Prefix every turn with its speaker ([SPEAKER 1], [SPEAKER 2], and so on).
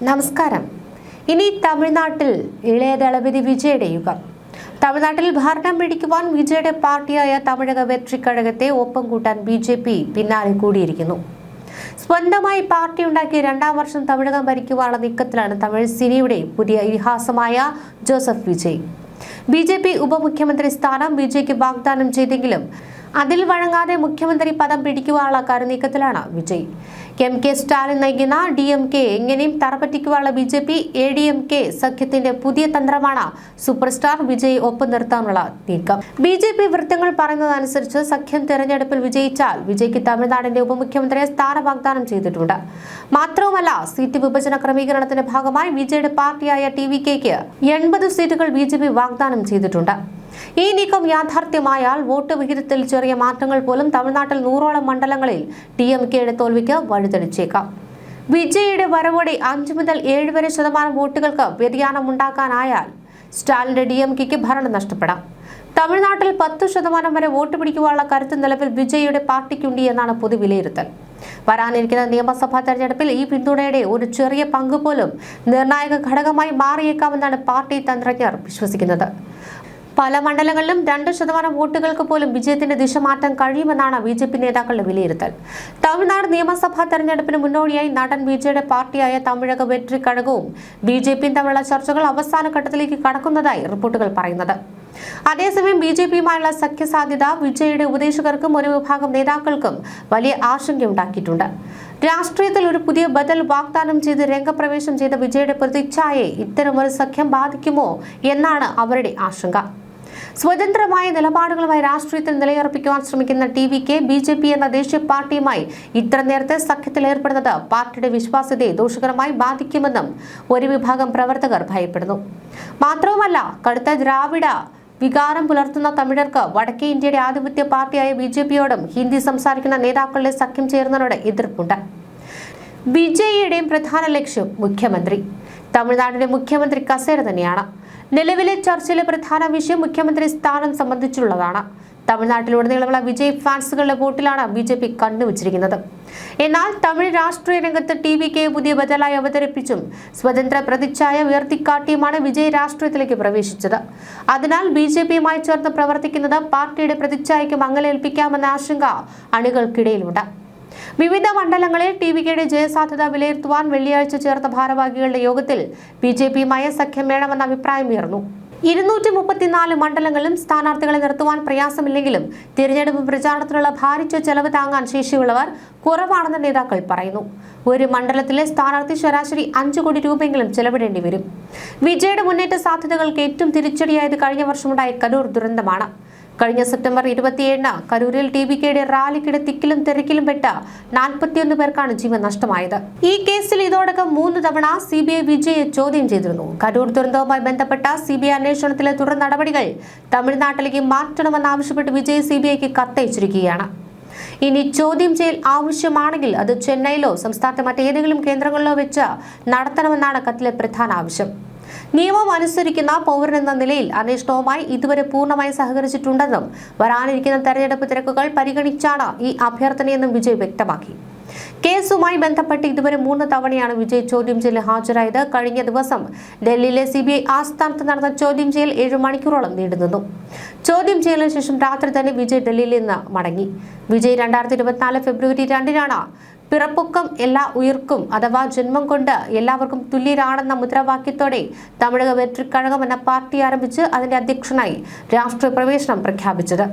[SPEAKER 1] നമസ്കാരം. ഇനി തമിഴ്നാട്ടിൽ ഇളയ ദളപതി വിജയുടെ യുഗം. തമിഴ്നാട്ടിൽ ഭരണം പിടിക്കുവാൻ വിജയുടെ പാർട്ടിയായ തമിഴക വെട്രിക്കഴകത്തെ ഒപ്പം കൂട്ടാൻ BJP പിന്നാലെ കൂടിയിരിക്കുന്നു. സ്വന്തമായി പാർട്ടി ഉണ്ടാക്കി 2ാം വർഷം തമിഴകം ഭരിക്കുവാനുള്ള നീക്കത്തിലാണ് തമിഴ് സിനിയുടെ പുതിയ ഇതിഹാസമായ ജോസഫ് വിജയ്. BJP ഉപമുഖ്യമന്ത്രി സ്ഥാനം വിജയ്ക്ക് വാഗ്ദാനം ചെയ്തെങ്കിലും അതിൽ വഴങ്ങാതെ മുഖ്യമന്ത്രി പദം പിടിക്കുവാനുള്ള കരുനീക്കത്തിലാണ് വിജയ്. MK സ്റ്റാലിൻ നയിക്കുന്ന DMK എങ്ങനെയും തറപറ്റിക്കുവാനുള്ള BJP-ADMK സഖ്യത്തിന്റെ പുതിയ തന്ത്രമാണ് സൂപ്പർ സ്റ്റാർ വിജയ് ഒപ്പം നിർത്താനുള്ള നീക്കം. BJP വൃത്തങ്ങൾ പറയുന്നതനുസരിച്ച് സഖ്യം തെരഞ്ഞെടുപ്പിൽ വിജയിച്ചാൽ വിജയ്ക്ക് തമിഴ്നാടിന്റെ ഉപമുഖ്യമന്ത്രിയെ സ്ഥാന വാഗ്ദാനം ചെയ്തിട്ടുണ്ട്. മാത്രവുമല്ല, സീറ്റ് വിഭജന ക്രമീകരണത്തിന്റെ ഭാഗമായി വിജയുടെ പാർട്ടിയായ TVKയ്ക്ക് 80 സീറ്റുകൾ BJP വാഗ്ദാനം ചെയ്തിട്ടുണ്ട്. ഈ നീക്കം യാഥാർത്ഥ്യമായാൽ വോട്ട് വിഹിതത്തിൽ ചെറിയ മാറ്റങ്ങൾ പോലും തമിഴ്നാട്ടിൽ 100ഓളം മണ്ഡലങ്ങളിൽ DMKയുടെ തോൽവിക്ക് വഴിതെളിച്ചേക്കാം. വിജയുടെ വരവോടെ 5 മുതൽ 7 വരെ ശതമാനം വോട്ടുകൾക്ക് വ്യതിയാനം ഉണ്ടാക്കാനായാൽ സ്റ്റാലിന്റെ DMKയ്ക്ക് ഭരണം നഷ്ടപ്പെടാം. തമിഴ്നാട്ടിൽ 10% വരെ വോട്ട് പിടിക്കുവാനുള്ള കരുത്ത് നിലവിൽ വിജയുടെ പാർട്ടിക്കുണ്ട് എന്നാണ് പൊതുവിലയിരുത്തൽ. വരാനിരിക്കുന്ന നിയമസഭാ തെരഞ്ഞെടുപ്പിൽ ഈ പിന്തുണയുടെ ഒരു ചെറിയ പങ്ക് പോലും നിർണായക ഘടകമായി മാറിയേക്കാമെന്നാണ് പാർട്ടി തന്ത്രജ്ഞർ വിശ്വസിക്കുന്നത്. പല മണ്ഡലങ്ങളിലും 2% വോട്ടുകൾക്ക് പോലും വിജയത്തിന്റെ ദിശ മാറ്റാൻ കഴിയുമെന്നാണ് BJP നേതാക്കളുടെ വിലയിരുത്തൽ. തമിഴ്നാട് നിയമസഭാ തെരഞ്ഞെടുപ്പിന് മുന്നോടിയായി നടൻ വിജയുടെ പാർട്ടിയായ തമിഴക വെട്രിക്കഴകവും BJPയും തമ്മിലുള്ള ചർച്ചകൾ അവസാന ഘട്ടത്തിലേക്ക് കടക്കുന്നതായി റിപ്പോർട്ടുകൾ പറയുന്നത്. അതേസമയം BJPയുമായുള്ള സഖ്യസാധ്യത വിജയുടെ ഉപദേശകർക്കും ഒരു വിഭാഗം നേതാക്കൾക്കും വലിയ ആശങ്കയുണ്ടാക്കിയിട്ടുണ്ട്. രാഷ്ട്രീയത്തിൽ ഒരു പുതിയ ബദൽ വാഗ്ദാനം ചെയ്ത് രംഗപ്രവേശം ചെയ്ത വിജയുടെ പ്രതിച്ഛായയെ ഇത്തരമൊരു സഖ്യം ബാധിക്കുമോ എന്നാണ് അവരുടെ ആശങ്ക. സ്വതന്ത്രമായ നിലപാടുകളുമായി രാഷ്ട്രീയത്തിൽ നിലയുറപ്പിക്കുവാൻ ശ്രമിക്കുന്ന TVK-BJP എന്ന ദേശീയ പാർട്ടിയുമായി ഇത്ര നേരത്തെ സഖ്യത്തിൽ ഏർപ്പെടുന്നത് പാർട്ടിയുടെ വിശ്വാസ്യതയെ ദോഷകരമായി ബാധിക്കുമെന്നും ഒരു വിഭാഗം പ്രവർത്തകർ ഭയപ്പെടുന്നു. മാത്രവുമല്ല, കടുത്ത ദ്രാവിഡ വികാരം പുലർത്തുന്ന തമിഴർക്ക് വടക്കേ ഇന്ത്യയുടെ ആധിപത്യ പാർട്ടിയായ BJPയോടും ഹിന്ദി സംസാരിക്കുന്ന നേതാക്കളുടെ സഖ്യം ചേർന്നതിനോട് എതിർപ്പുണ്ട്. വിജയിയുടെയും പ്രധാന ലക്ഷ്യം മുഖ്യമന്ത്രി, തമിഴ്നാടിന്റെ മുഖ്യമന്ത്രി കസേര തന്നെയാണ്. നിലവിലെ ചർച്ചയിലെ പ്രധാന വിഷയം മുഖ്യമന്ത്രി സ്ഥാനം സംബന്ധിച്ചുള്ളതാണ്. തമിഴ്നാട്ടിലുടനീളമുള്ള വിജയ് ഫാൻസുകളുടെ വോട്ടിലാണ് BJP കണ്ണുവച്ചിരിക്കുന്നത്. എന്നാൽ തമിഴ് രാഷ്ട്രീയ രംഗത്ത് TVKയെ പുതിയ ബദലായി അവതരിപ്പിച്ചും സ്വതന്ത്ര പ്രതിച്ഛായ ഉയർത്തിക്കാട്ടിയുമാണ് വിജയ് രാഷ്ട്രീയത്തിലേക്ക് പ്രവേശിച്ചത്. അതിനാൽ BJPയുമായി ചേർന്ന് പ്രവർത്തിക്കുന്നത് പാർട്ടിയുടെ പ്രതിച്ഛായയ്ക്ക് മങ്ങലേൽപ്പിക്കാമെന്ന ആശങ്ക അണികൾക്കിടയിലുണ്ട്. വിവിധ മണ്ഡലങ്ങളിൽ TVKയുടെ ജയസാധ്യത വിലയിരുത്തുവാൻ വെള്ളിയാഴ്ച ചേർന്ന ഭാരവാഹികളുടെ യോഗത്തിൽ BJPയുമായ സഖ്യം വേണമെന്ന അഭിപ്രായമുയർന്നു. 234 മണ്ഡലങ്ങളിലും സ്ഥാനാർത്ഥികളെ നിർത്തുവാൻ പ്രയാസമില്ലെങ്കിലും തിരഞ്ഞെടുപ്പ് പ്രചാരണത്തിനുള്ള ഭാരിച്ച ചെലവ് താങ്ങാൻ ശേഷിയുള്ളവർ കുറവാണെന്ന് നേതാക്കൾ പറയുന്നു. ഒരു മണ്ഡലത്തിലെ സ്ഥാനാർത്ഥി ശരാശരി 5 കോടി രൂപയെങ്കിലും ചെലവിടേണ്ടി വരും. വിജയുടെ മുന്നേറ്റ സാധ്യതകൾക്ക് ഏറ്റവും തിരിച്ചടിയായത് കഴിഞ്ഞ വർഷമുണ്ടായ കരൂർ ദുരന്തമാണ്. കഴിഞ്ഞ സെപ്റ്റംബർ 27-ന് കരൂരിൽ TVKയുടെ റാലിക്കിടെ തിക്കിലും തിരക്കിലും പെട്ട 41 പേർക്കാണ് ജീവൻ നഷ്ടമായത്. ഈ കേസിൽ ഇതോടകം 3 തവണ CBI വിജയെ ചോദ്യം ചെയ്തിരുന്നു. കരൂർ ദുരന്തവുമായി ബന്ധപ്പെട്ട CBI അന്വേഷണത്തിലെ തുടർ നടപടികൾ തമിഴ്നാട്ടിലേക്ക് മാറ്റണമെന്നാവശ്യപ്പെട്ട് വിജയ് CBIക്ക് കത്തയച്ചിരിക്കുകയാണ്. ഇനി ചോദ്യം ചെയ്യൽ ആവശ്യമാണെങ്കിൽ അത് ചെന്നൈയിലോ സംസ്ഥാനത്തെ മറ്റേതെങ്കിലും കേന്ദ്രങ്ങളിലോ വെച്ച് നടത്തണമെന്നാണ് കത്തിലെ പ്രധാന ആവശ്യം. നിയമം അനുസരിക്കുന്ന പൗരനെന്ന നിലയിൽ അന്വേഷണവുമായി ഇതുവരെ പൂർണ്ണമായി സഹകരിച്ചിട്ടുണ്ടെന്നും വരാനിരിക്കുന്ന തെരഞ്ഞെടുപ്പ് തിരക്കുകൾ പരിഗണിച്ചാണ് ഈ അഭ്യർത്ഥനയെന്നും വിജയ് വ്യക്തമാക്കി. കേസുമായി ബന്ധപ്പെട്ട് ഇതുവരെ 3 തവണയാണ് വിജയ് ചോദ്യം ചെയ്യലിൽ ഹാജരായത്. കഴിഞ്ഞ ദിവസം ഡൽഹിയിലെ CBI ആസ്ഥാനത്ത് നടന്ന ചോദ്യം ചെയ്യൽ 7 മണിക്കൂറോളം നീണ്ടുനിന്നു. ചോദ്യം ചെയ്യലിന് ശേഷം രാത്രി തന്നെ വിജയ് ഡൽഹിയിൽ നിന്ന് മടങ്ങി. വിജയ് 2024 ഫെബ്രുവരി 2-നാണ് പിറപ്പൊക്കം എല്ലാ ഉയർക്കും അഥവാ ജന്മം കൊണ്ട് എല്ലാവർക്കും തുല്യരാണെന്ന മുദ്രാവാക്യത്തോടെ തമിഴക വെട്രിക്കഴകം എന്ന പാർട്ടി ആരംഭിച്ച് അതിന്റെ അധ്യക്ഷനായി രാഷ്ട്രീയ പ്രവേശനം പ്രഖ്യാപിച്ചത്.